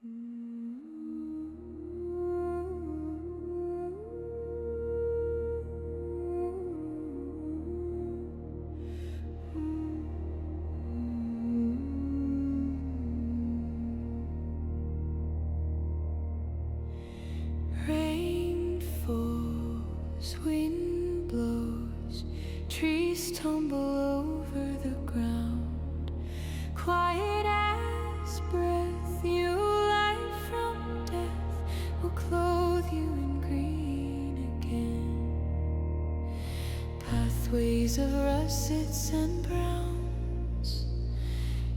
Rain falls, wind blows, trees tumble over the ground. Quiet as breath, new life from death will clothe you in green again. Pathways of russets and browns,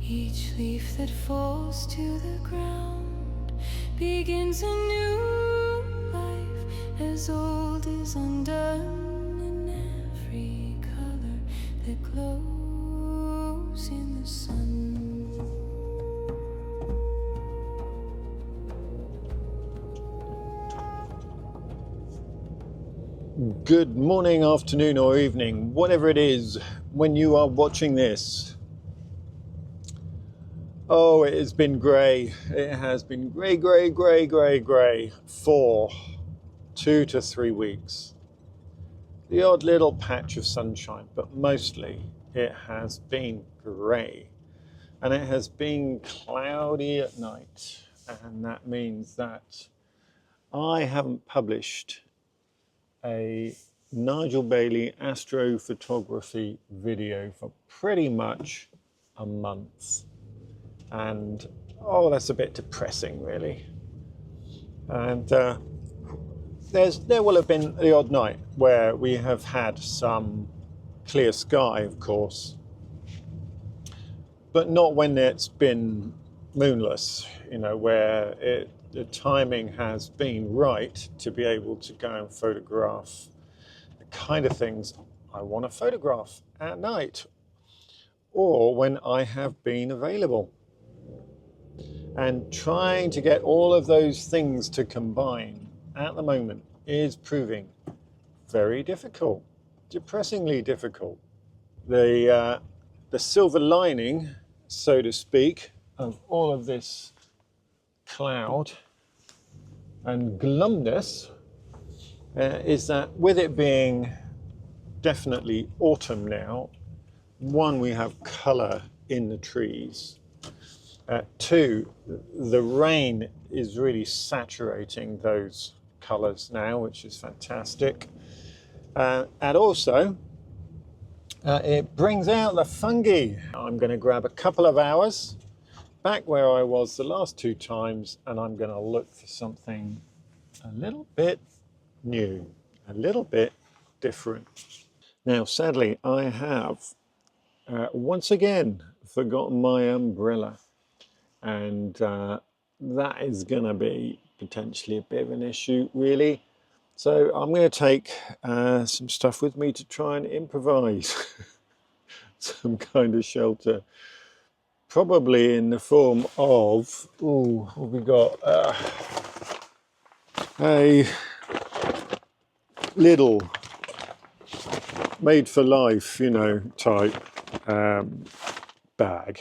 each leaf that falls to the ground begins a new life, as old is undone, in every color that glows in the sun. Good morning, afternoon or evening, whatever it is when you are watching this. Oh, it has been grey. It has been grey for 2 to 3 weeks. The odd little patch of sunshine, but mostly it has been grey. And it has been cloudy at night. And that means that I haven't published a Nigel Bailey astrophotography video for pretty much a month. And oh, that's a bit depressing, really. And there will have been the odd night where we have had some clear sky, of course, but not when it's been moonless, you know, where the timing has been right to be able to go and photograph the kind of things I want to photograph at night, or when I have been available. And trying to get all of those things to combine at the moment is proving very difficult, depressingly difficult. The silver lining, so to speak, of all of this cloud and glumness is that with it being definitely autumn now, one, we have colour in the trees. Two, the rain is really saturating those colours now, which is fantastic. And also, it brings out the fungi. I'm going to grab a couple of hours back where I was the last 2 times, and I'm going to look for something a little bit new, a little bit different. Now, sadly, I have once again forgotten my umbrella. And that is going to be potentially a bit of an issue, really. So I'm going to take some stuff with me to try and improvise some kind of shelter. Probably in the form of, ooh, what have we got? A little made for life, you know, type bag.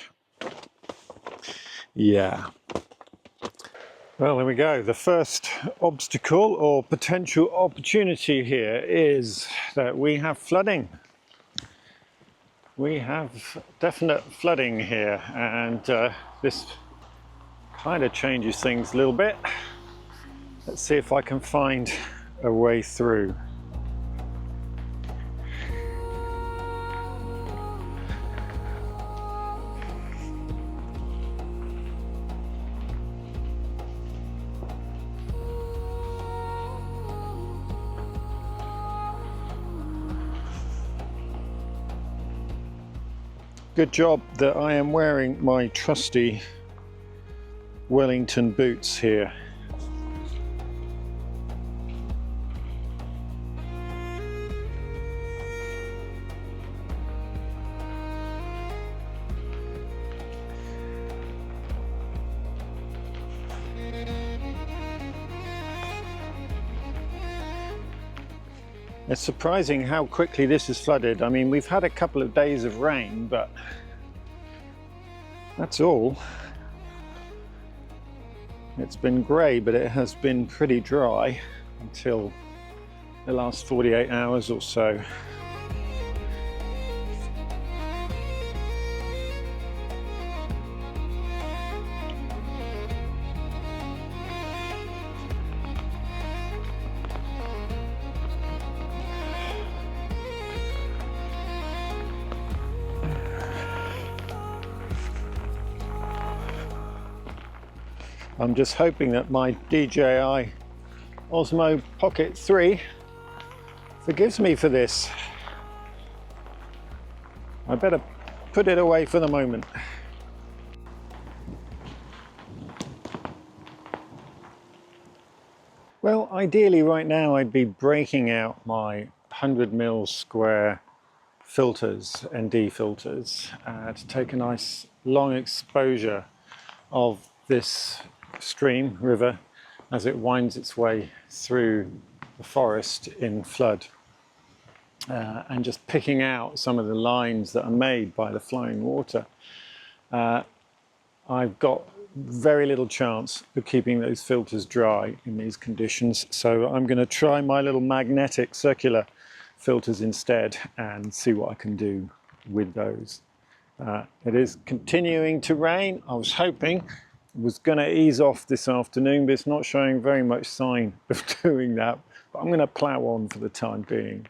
Yeah. Well, there we go. The first obstacle or potential opportunity here is that we have flooding. We have definite flooding here, and this kind of changes things a little bit. Let's see if I can find a way through. Good job that I am wearing my trusty Wellington boots here. It's surprising how quickly this is flooded. I mean, we've had a couple of days of rain, but that's all. It's been grey, but it has been pretty dry until the last 48 hours or so. I'm just hoping that my DJI Osmo Pocket 3 forgives me for this. I better put it away for the moment. Well, ideally right now I'd be breaking out my 100mm square filters, ND filters, to take a nice long exposure of this stream, river, as it winds its way through the forest in flood, and just picking out some of the lines that are made by the flowing water. I've got very little chance of keeping those filters dry in these conditions, so I'm going to try my little magnetic circular filters instead and see what I can do with those. It is continuing to rain. I was hoping it was going to ease off this afternoon, but it's not showing very much sign of doing that. But I'm going to plough on for the time being.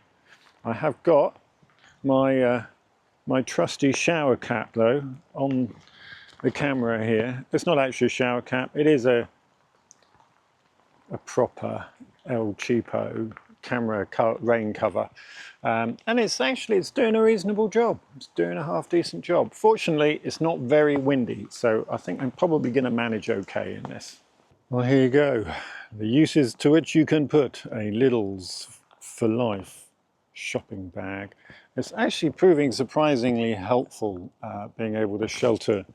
I have got my my trusty shower cap though on the camera here. It's not actually a shower cap. It is a proper El Cheapo camera rain cover, and it's doing a reasonable job. It's doing a half decent job. Fortunately, it's not very windy, so I think I'm probably going to manage okay in this. Well, here you go. The uses to which you can put a Lidl's for Life shopping bag. It's actually proving surprisingly helpful, being able to shelter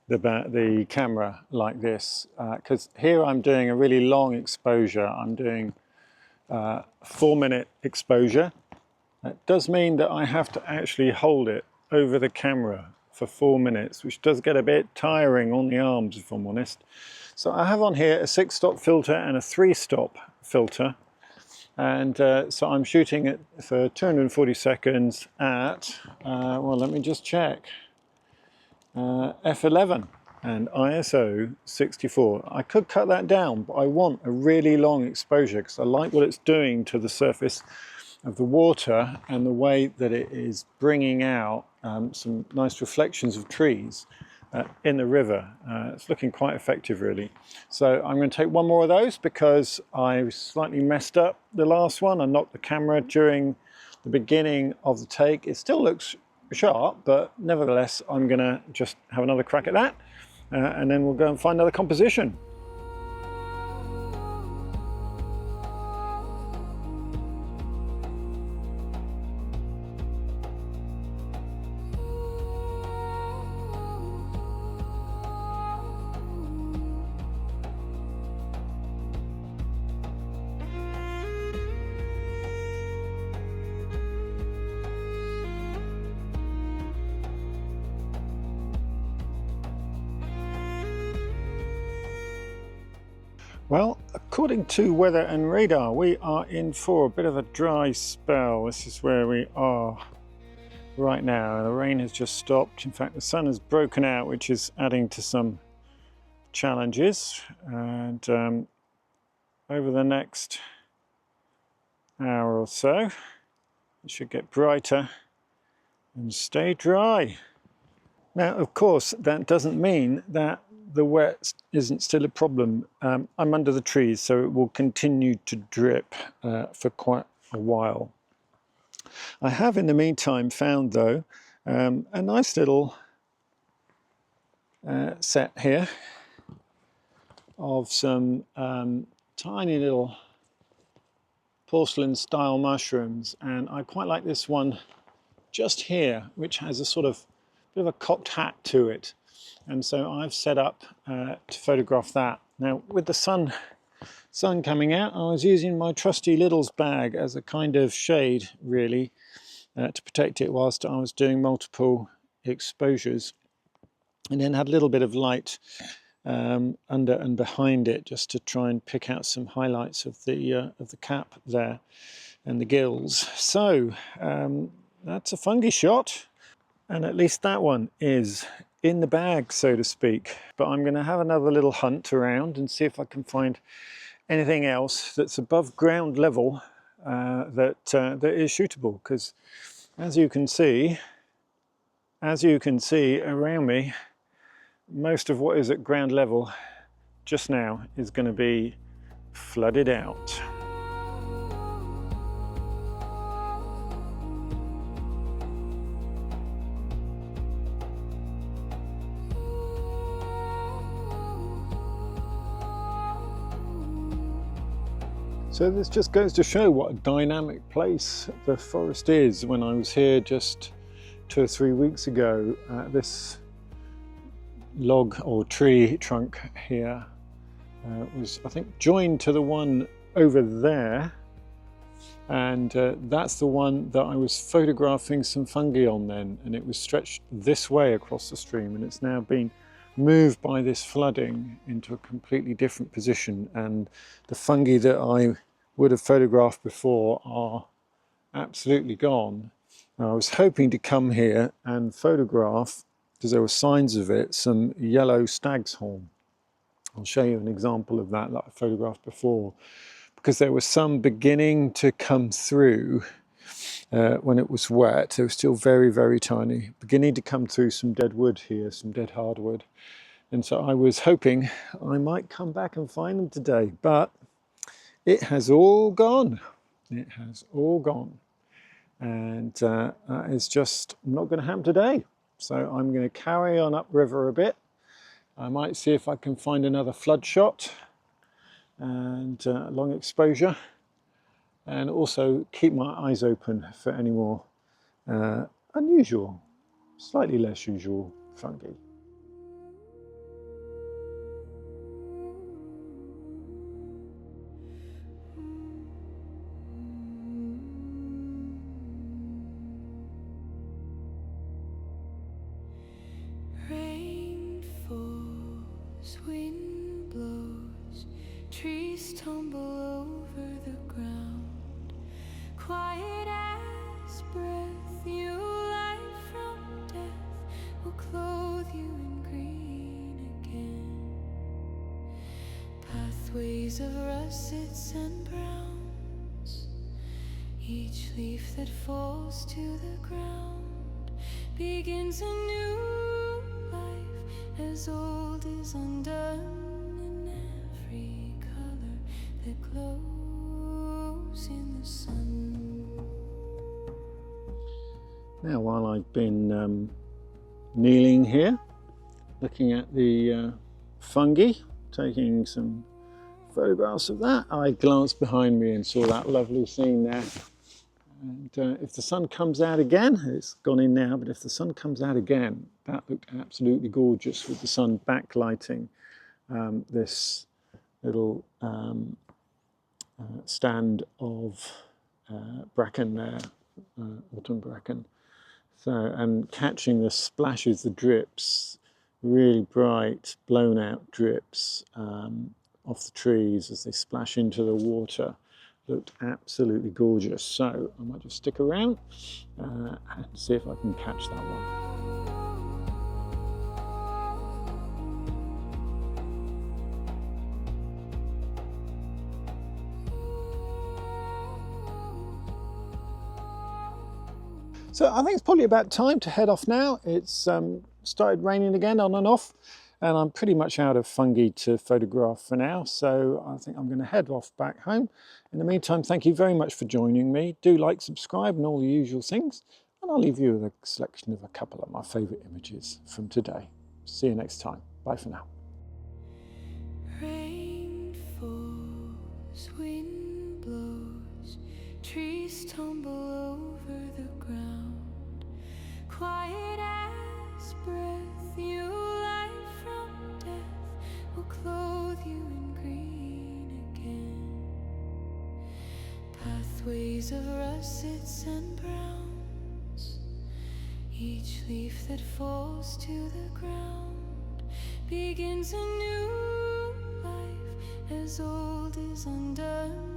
the camera like this, because here I'm doing a really long exposure. I'm doing 4-minute exposure. That does mean that I have to actually hold it over the camera for 4 minutes, which does get a bit tiring on the arms, if I'm honest. So I have on here a 6-stop filter and a 3-stop filter, and so I'm shooting it for 240 seconds at, well, let me just check, f11 and ISO 64. I could cut that down, but I want a really long exposure because I like what it's doing to the surface of the water and the way that it is bringing out some nice reflections of trees in the river. It's looking quite effective, really. So I'm going to take one more of those because I slightly messed up the last one. I knocked the camera during the beginning of the take. It still looks sharp, but nevertheless I'm going to just have another crack at that, and then we'll go and find another composition. Well, according to weather and radar, we are in for a bit of a dry spell. This is where we are right now. The rain has just stopped. In fact, the sun has broken out, which is adding to some challenges. And over the next hour or so, it should get brighter and stay dry. Now, of course, that doesn't mean that the wet isn't still a problem. I'm under the trees, so it will continue to drip for quite a while. I have in the meantime found, though, a nice little set here of some tiny little porcelain style mushrooms, and I quite like this one just here, which has a sort of bit of a cocked hat to it. And so I've set up to photograph that. Now, with the sun coming out, I was using my trusty Lidl's bag as a kind of shade, really, to protect it whilst I was doing multiple exposures. And then had a little bit of light under and behind it, just to try and pick out some highlights of the cap there and the gills. So that's a fungi shot, and at least that one is in the bag, so to speak. But I'm going to have another little hunt around and see if I can find anything else that's above ground level that is shootable, because as you can see around me, most of what is at ground level just now is going to be flooded out. So this just goes to show what a dynamic place the forest is. When I was here just 2 or 3 weeks ago, this log or tree trunk here was, I think, joined to the one over there, and that's the one that I was photographing some fungi on then, and it was stretched this way across the stream, and it's now been moved by this flooding into a completely different position, and the fungi that I would have photographed before are absolutely gone. I was hoping to come here and photograph, because there were signs of it, some yellow stag's horn. I'll show you an example of that I photographed before, because there was some beginning to come through when it was wet. It was still very, very tiny, beginning to come through some dead wood here, some dead hardwood. And so I was hoping I might come back and find them today, but it has all gone. It has all gone. And that is just not going to happen today. So I'm going to carry on upriver a bit. I might see if I can find another flood shot and long exposure, and also keep my eyes open for any more unusual, slightly less usual fungi. Wind blows, trees tumble over the ground. Quiet as breath, new life from death will clothe you in green again. Pathways of russets and browns, each leaf that falls to the ground begins a new life, as old is undone, in every color that glows in the sun. Now, while I've been kneeling here, looking at the fungi, taking some photographs of that, I glanced behind me and saw that lovely scene there. And if the sun comes out again, it's gone in now, but if the sun comes out again, that looked absolutely gorgeous with the sun backlighting this little stand of bracken there, autumn bracken. So, and catching the splashes, the drips, really bright, blown out drips off the trees as they splash into the water. Looked absolutely gorgeous. So I might just stick around and see if I can catch that one. So I think it's probably about time to head off now. It's started raining again on and off, and I'm pretty much out of fungi to photograph for now, so I think I'm going to head off back home. In the meantime, thank you very much for joining me. Do like, subscribe and all the usual things, and I'll leave you with a selection of a couple of my favourite images from today. See you next time. Bye for now. Rain falls, wind blows, trees tumble over the ground. Quiet as breath, new life from death will clothe you in green again. Pathways of russets and browns, each leaf that falls to the ground begins a new life as old is undone.